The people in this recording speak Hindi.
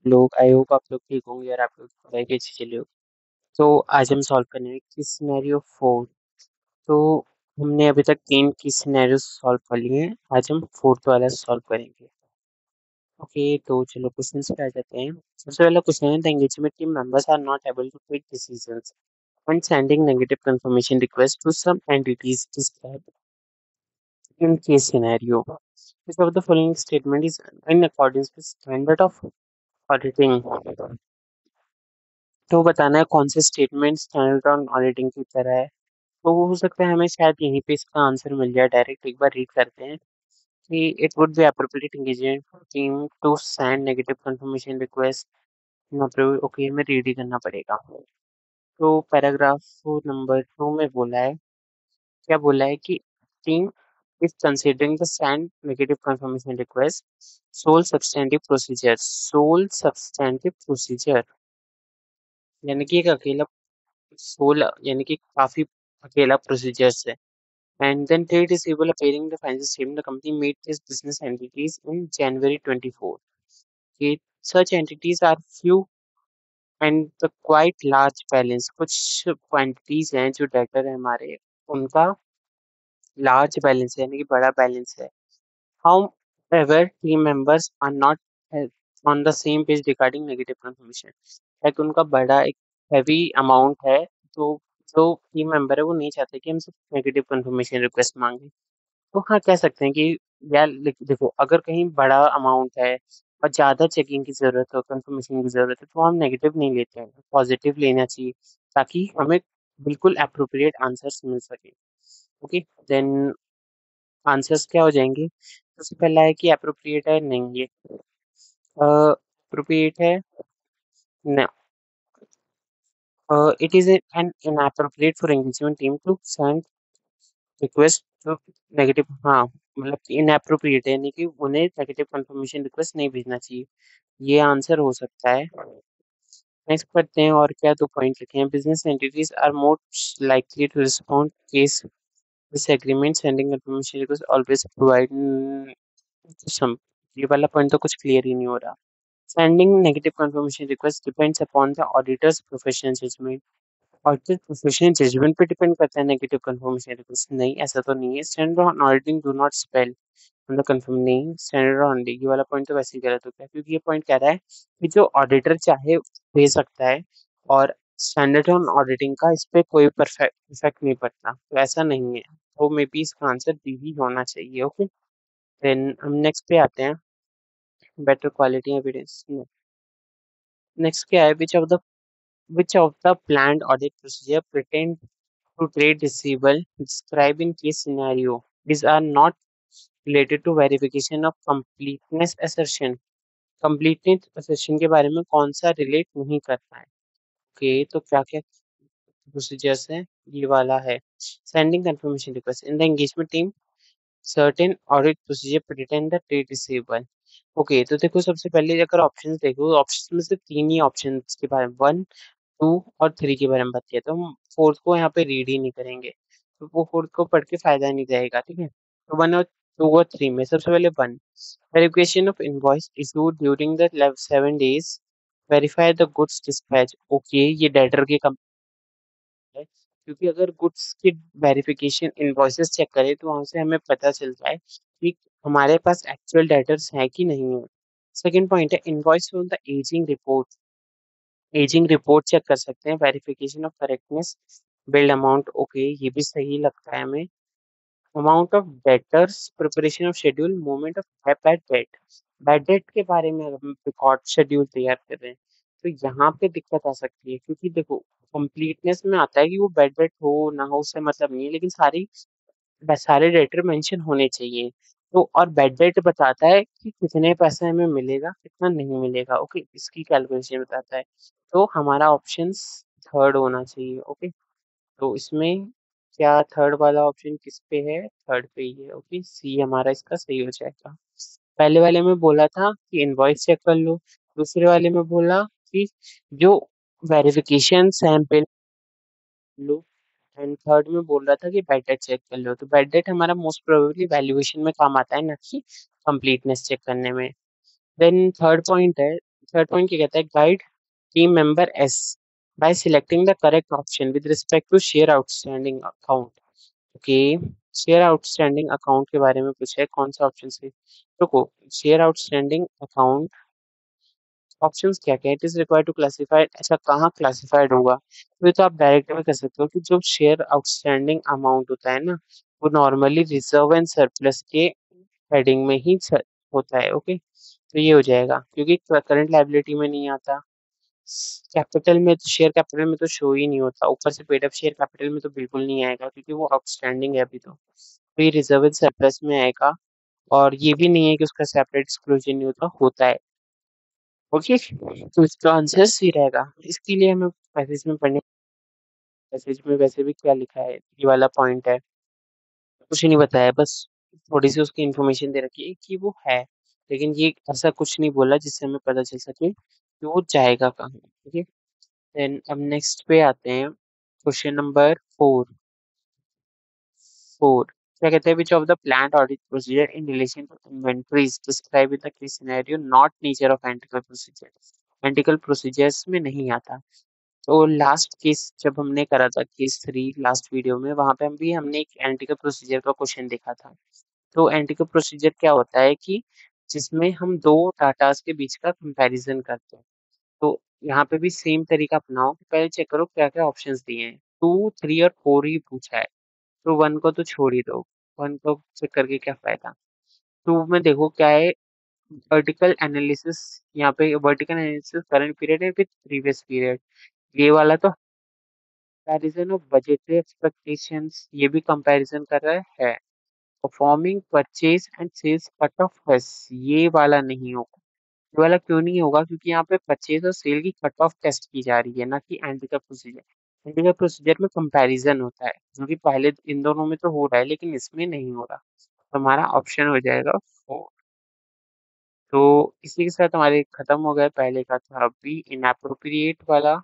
लोग। आई होप आप लोग ठीक होंगे और आप लोग पढ़ाई भी अच्छी चली हो। तो आज हम सॉल्व करेंगे की सिनेरियो 4। तो हमने अभी तक 3 की सिनेरियो सॉल्व कर लिए हैं। आज हम 4th वाला सॉल्व करेंगे। ओके, तो चलो क्वेश्चंस पे आ जाते हैं। सबसे पहला क्वेश्चन है, the engagement team members are not able to take decisions when sending negative confirmation requests to some entities described in case scenario. Which of the following statement is in accordance with standard of auditing? तो बताना है कौन से स्टेटमेंट स्टैंडर्ड ऑन ऑडिटिंग की तरह है। तो हो सकता है हमें शायद यहीं पे इसका आंसर मिल जाए डायरेक्ट। एक बार रीड करते हैं कि it would be appropriate engagement team to send negative confirmation request. Okay, हमें रीड ही करना पड़ेगा। तो पैराग्राफ नंबर 2 में बोला है, क्या बोला है कि team is considering the send negative confirmation request sole substantive procedure यानी कि एक अकेला सोल यानी कि काफी अकेला प्रोसीजर्स है। And then third is able appearing the financial statement. The company made these business entities in January 24. Okay, such entities are few and the quite large balance. कुछ क्वांटिटीज हैं जो डेटर है हमारे, उनका लार्ज बैलेंस है यानी कि बड़ा बैलेंस है। However, team members are not on the same page regarding negative confirmation. Like उनका बड़ा एक हैवी अमाउंट है, तो जो टीम मेंबर है वो नहीं चाहते कि हमसे नेगेटिव कंफर्मेशन रिक्वेस्ट मांगे। तो हाँ, कह सकते हैं कि यार देखो, अगर कहीं बड़ा अमाउंट है और ज़्यादा चेकिंग की ज़रूरत हो, कंफर्मेशन की ज़रूरत है, तो हम नेगेटिव नहीं लेते हैं, पॉजिटिव लेना चाहिए ताकि हमें बिल्कुल अप्रोप्रिएट आंसर्स मिल सके। ओके, देन आंसर्स क्या हो जाएंगे। सबसे पहला है कि अप्रोप्रिएट है, नहीं ये अप्रोप्रिएट है। No, it is an inappropriate for engagement team to send request to negative, हाँ मतलब इनएप्रोप्रिएट है यानी कि उन्हें नेगेटिव कंफर्मेशन रिक्वेस्ट नहीं भेजना चाहिए। ये आंसर हो सकता है। नेक्स्ट पढ़ते हैं और क्या दो पॉइंट लिखे हैं। Business entities are most likely to respond case disagreement sending confirmation request always provide some। ये वाला पॉइंट तो कुछ क्लियर ही नहीं हो रहा। Sending negative confirmation request depends upon the auditor's professional judgment। Auditor professional judgement पे डिपेंड करता है नेगेटिव कंफर्मेशन रिक्वेस्ट। नहीं, ऐसा तो नहीं है। Standard on auditing do not spell मतलब कंफर्म नहीं। स्टैंडर्ड ऑन ऑडिटिंग ये वाला पॉइंट तो वैसे ही गलत हो गया, क्योंकि ये पॉइंट कह रहा है कि जो ऑडिटर चाहे दे सकता है और स्टैंडर्ड ऑन ऑडिटिंग का इस पे कोई परफेक्ट इफेक्ट नहीं पड़ता, तो ऐसा नहीं है। तो मे बी इसका आंसर बी ही होना चाहिए। ओके, देन हम नेक्स्ट पे आते हैं, बेटर क्वालिटी एविडेंस। नेक्स्ट क्या है, which of the planned audit procedure pretend to trade receivable described in case scenario? These are not related to verification of completeness assertion। completeness assertion के बारे में कौन सा रिलेट नहीं करता है। ओके, तो क्या क्या प्रोसीजर्स हैं, ये वाला है। Sending confirmation request in the engagement team certain audit procedure pretend the trade receivable. Okay, तो देखो सबसे पहले अगर ऑप्शंस देखो, ऑप्शंस में से 3 ही ऑप्शंस के बारे में 1, 2 और 3 के बारे में बात किया, तो हम 4th को यहाँ पे रीड ही नहीं करेंगे, तो वो 4th को पढ़ के फायदा नहीं रहेगा। ठीक है, तो 1 और 2 और 3 में सबसे पहले 1, verification of invoice issued during the 7 days, verify the goods dispatch. Okay, ये डेटर के है, क्योंकि अगर गुड्स की वेरिफिकेशन इनवॉइसेस चेक करें तो वहां से हमें पता चलता है कि हमारे पास एक्चुअल डेटर्स हैं कि नहीं है। सेकंड पॉइंट है invoice from the ageing report. Ageing report check कर सकते हैं। Verification of correctness billed amount. Okay, ये भी सही लगता है हमें। Amount of debtors, preparation of schedule, movement of bad debt. Bad debt के बारे में अगर हम रिकॉर्ड शेड्यूल तैयार कर रहे हैं तो यहाँ पे दिक्कत आ सकती है, क्योंकि देखो कंप्लीटनेस में आता है कि वो बैड डेट हो ना हो उससे मतलब नहीं है, लेकिन सारे डेटर मेंशन होने चाहिए। तो और बैड डेट बताता है कि कितने पैसे हमें मिलेगा, कितना नहीं मिलेगा। ओके, इसकी कैलकुलेशन बताता है। तो हमारा ऑप्शंस थर्ड होना चाहिए। ओके, तो इसमें क्या थर्ड वाला ऑप्शन किस पे है, थर्ड पे ही है। ओके, सी हमारा इसका सही हो जाएगा। पहले वाले में बोला था कि इनवॉइस चेक कर लो, दूसरे वाले में बोला कि जो verification sample low, and third में बोल रहा था कि बैड डेट चेक कर लो। तो बैड डेट हमारा मोस्ट प्रोबेबली वैल्यूएशन में काम आता है ना कि कंप्लीटनेस चेक करने में। देन थर्ड पॉइंट है, थर्ड पॉइंट क्या कहता है, guide team members by selecting the correct option with respect to share outstanding account. Okay, share outstanding account के बारे में पूछा है, कौन सा ऑप्शन से। रुको, शेयर आउटस्टैंडिंग अकाउंट ऑप्शंस क्या क्या, it is required to classified, अच्छा कहाँ क्लासिफाइड होगा, तो ये तो आप डायरेक्ट में कर सकते हो कि जो शेयर आउटस्टैंडिंग अमाउंट होता है ना, वो नॉर्मली रिजर्व एंड सरप्लस के हेडिंग में ही होता है। ओके, तो ये हो जाएगा क्योंकि करंट लायबिलिटी में नहीं आता, कैपिटल में, शेयर कैपिटल में तो शो ही नहीं होता, ऊपर से पेड अप शेयर कैपिटल में तो बिल्कुल नहीं आएगा क्योंकि वो आउटस्टैंडिंग है अभी, तो ये रिजर्व एंड सरप्लस में आएगा। और ये भी नहीं है कि उसका सेपरेट डिस्क्लोजर नहीं होता, होता है। ओके, तो इसका आंसर सी रहेगा। इसके लिए हमें पैसेज में पढ़ने, पैसेज में वैसे भी क्या लिखा है, ये वाला पॉइंट है, कुछ नहीं बताया, बस थोड़ी सी उसकी इन्फॉर्मेशन दे रखी है कि वो है, लेकिन ये ऐसा कुछ नहीं बोला जिससे हमें पता चल सके कि वो जाएगा कहाँ। ठीक है, देन अब नेक्स्ट पे आते हैं, क्वेश्चन नंबर 4। क्या कहते हैं, which of the plant audit procedure in relation to inventories describe in the case scenario not nature of analytical procedure, analytical procedures में नहीं आता। तो लास्ट केस जब हमने करा था, केस 3 लास्ट वीडियो में, वहां पे हमने एक एंटिकल प्रोसीजर का क्वेश्चन देखा था। तो एंटिकल प्रोसीजर क्या होता है कि जिसमें हम दो डाटास के बीच का कंपैरिजन करते हैं। तो यहाँ पे भी सेम तरीका अपनाओ, पहले चेक करो क्या क्या ऑप्शंस दिए हैं, 2, 3 और 4 ही पूछा है, तो 1 को तो छोड़ ही दो, 1 को चेक करके क्या फायदा। 2 में देखो क्या है, वर्टिकल एनालिसिस, यहाँ पे वर्टिकल एनालिसिस करंट पीरियड है विद प्रीवियस पीरियड, ये वाला तो कंपैरिजन ऑफ बजटरी एक्सपेक्टेशंस, ये भी कंपैरिजन कर रहा है। Performing purchase and sales cut off test, ये वाला नहीं होगा। ये वाला क्यों नहीं होगा, क्योंकि यहाँ पे परचेज और सेल की कट ऑफ टेस्ट की जा रही है, ना कि एंड का प्रोसीजर। एंड का प्रोसीजर में कंपैरिजन होता है, जो कि पहले इन दोनों में तो हो रहा है लेकिन इसमें नहीं हो रहा, तो हमारा ऑप्शन हो जाएगा 4। तो इसी के साथ हमारे खत्म हो गया, पहले का था अभी इनअप्रोप्रिएट वाला